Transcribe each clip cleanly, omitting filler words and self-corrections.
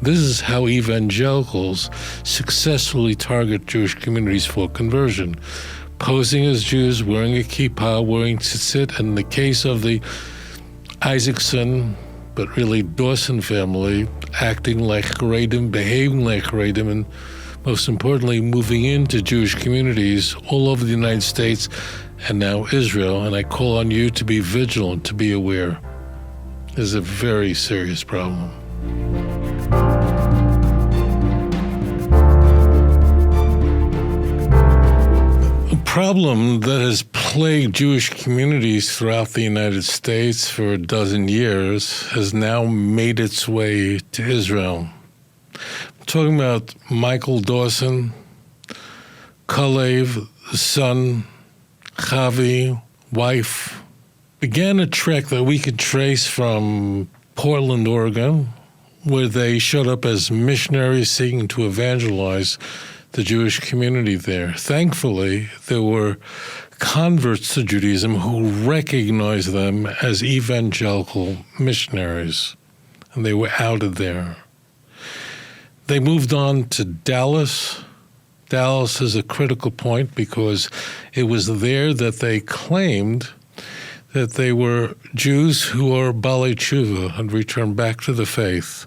This is how evangelicals successfully target Jewish communities for conversion. Posing as Jews, wearing a kippah, wearing tzitzit, and in the case of the Isaacson, but really Dawson family, acting like Haredim, behaving like Haredim, and most importantly, moving into Jewish communities all over the United States and now Israel. And I call on you to be vigilant, to be aware. This is a very serious problem. Problem that has plagued Jewish communities throughout the United States for a dozen years has now made its way to Israel. I'm talking about Michael Dawson, Kalev, son, Chavi, wife, began a trek that we could trace from Portland, Oregon, where they showed up as missionaries seeking to evangelize the Jewish community there. Thankfully, there were converts to Judaism who recognized them as evangelical missionaries, and they were outed there. They moved on to Dallas. Dallas is a critical point because it was there that they claimed that they were Jews who are Balei Tshuva and returned back to the faith.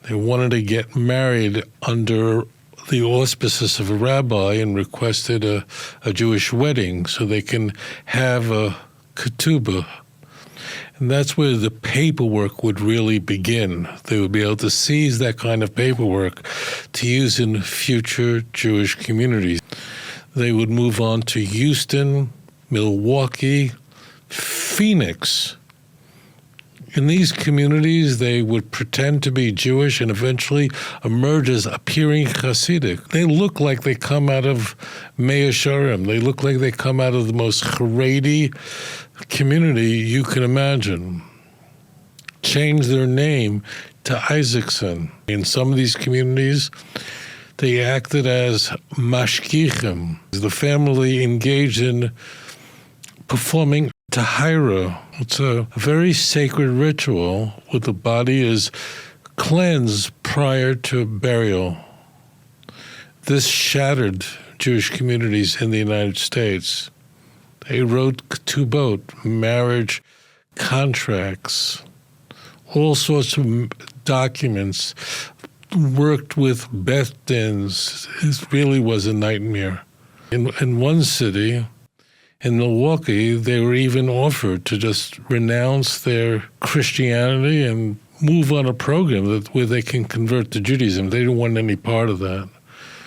They wanted to get married under the auspices of a rabbi and requested a Jewish wedding so they can have a ketubah. And that's where the paperwork would really begin. They would be able to seize that kind of paperwork to use in future Jewish communities. They would move on to Houston, Milwaukee, Phoenix. In these communities, they would pretend to be Jewish and eventually emerge as appearing Hasidic. They look like they come out of Mea Shearim. They look like they come out of the most Haredi community you can imagine. Change their name to Isaacson. In some of these communities, they acted as mashgichim. The family engaged in performing Tahira. It's a very sacred ritual where the body is cleansed prior to burial. This shattered Jewish communities in the United States. They wrote ketubot, marriage contracts, all sorts of documents, worked with Beth Dins. It really was a nightmare. In one city, in Milwaukee, they were even offered to just renounce their Christianity and move on a program where they can convert to Judaism. They didn't want any part of that.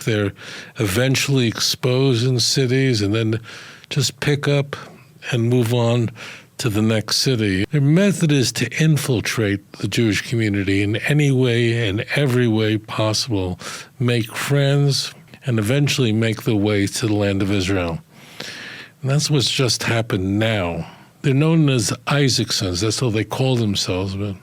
They're eventually exposed in cities and then just pick up and move on to the next city. Their method is to infiltrate the Jewish community in any way and every way possible, make friends, and eventually make their way to the land of Israel. And that's what's just happened now. They're known as Isaacsons. That's how they call themselves, but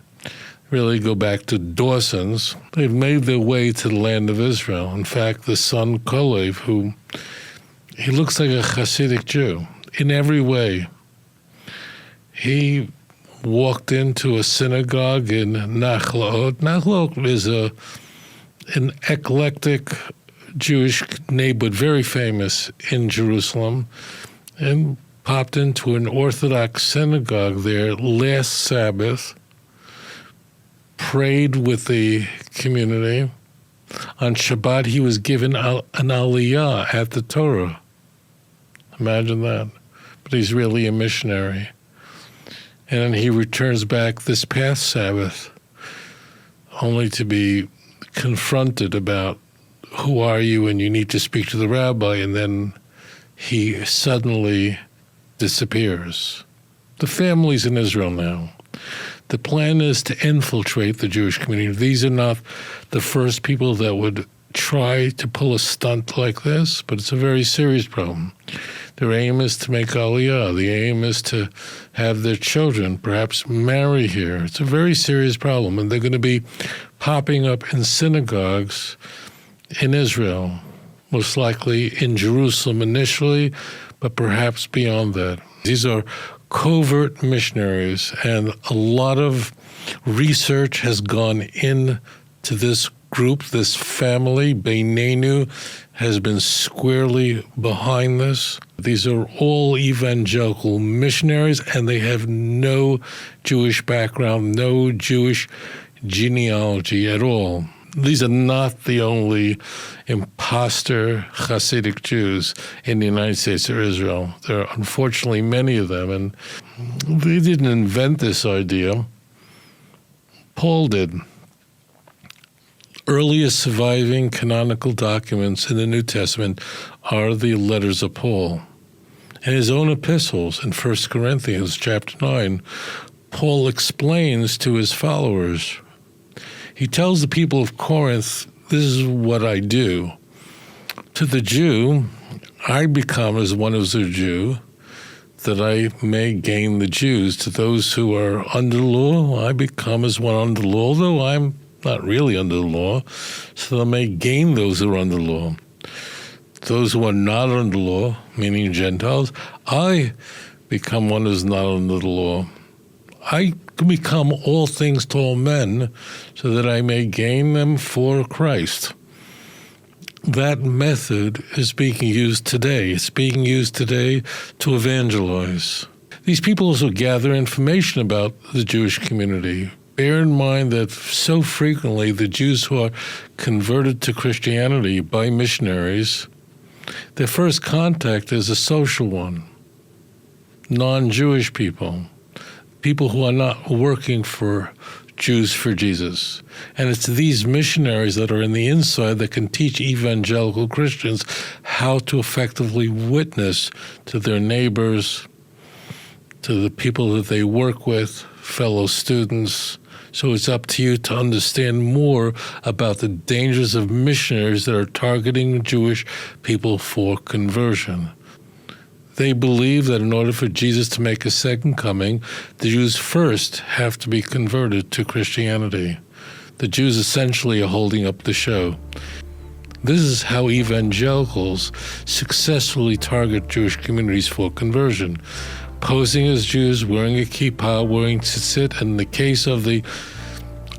really go back to Dawsons. They've made their way to the land of Israel. In fact, the son Kalev, who he looks like a Hasidic Jew in every way. He walked into a synagogue in Nachlaot. Nachlaot is an eclectic Jewish neighborhood, very famous in Jerusalem, and popped into an Orthodox synagogue there last Sabbath, prayed with the community. On Shabbat, he was given an aliyah at the Torah. Imagine that. But he's really a missionary. And then he returns back this past Sabbath, only to be confronted about who are you and you need to speak to the rabbi, and then he suddenly disappears. The family's in Israel now. The plan is to infiltrate the Jewish community. These are not the first people that would try to pull a stunt like this, but it's a very serious problem. Their aim is to make aliyah. The aim is to have their children perhaps marry here. It's a very serious problem, and they're going to be popping up in synagogues in Israel, most likely in Jerusalem initially, but perhaps beyond that. These are covert missionaries, and a lot of research has gone into to this group, this family. Beinenu has been squarely behind this. These are all evangelical missionaries, and they have no Jewish background, no Jewish genealogy at all. These are not the only imposter Hasidic Jews in the United States or Israel. There are unfortunately many of them, and they didn't invent this idea. Paul did. Earliest surviving canonical documents in the New Testament are the letters of Paul. In his own epistles in 1 Corinthians chapter 9, Paul explains to his followers. He tells the people of Corinth, this is what I do. To the Jew, I become as one who's a Jew, that I may gain the Jews. To those who are under the law, I become as one under the law, although I'm not really under the law, so that I may gain those who are under the law. Those who are not under the law, meaning Gentiles, I become one who's not under the law. I can become all things to all men, so that I may gain them for Christ. That method is being used today. It's being used today to evangelize. These people also gather information about the Jewish community. Bear in mind that so frequently the Jews who are converted to Christianity by missionaries, their first contact is a social one. Non-Jewish people who are not working for Jews for Jesus. And it's these missionaries that are in the inside that can teach evangelical Christians how to effectively witness to their neighbors, to the people that they work with, fellow students. So it's up to you to understand more about the dangers of missionaries that are targeting Jewish people for conversion. They believe that in order for Jesus to make a second coming, the Jews first have to be converted to Christianity. The Jews essentially are holding up the show. This is how evangelicals successfully target Jewish communities for conversion. Posing as Jews, wearing a kippah, wearing tzitzit, and in the case of the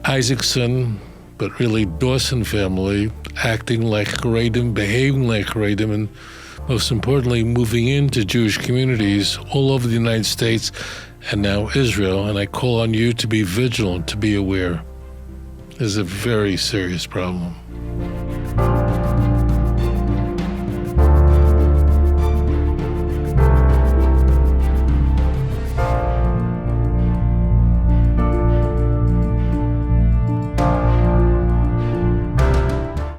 Isaacson, but really Dawson family, acting like Haredim, behaving like Haredim, and most importantly, moving into Jewish communities all over the United States and now Israel. And I call on you to be vigilant, to be aware. This is a very serious problem.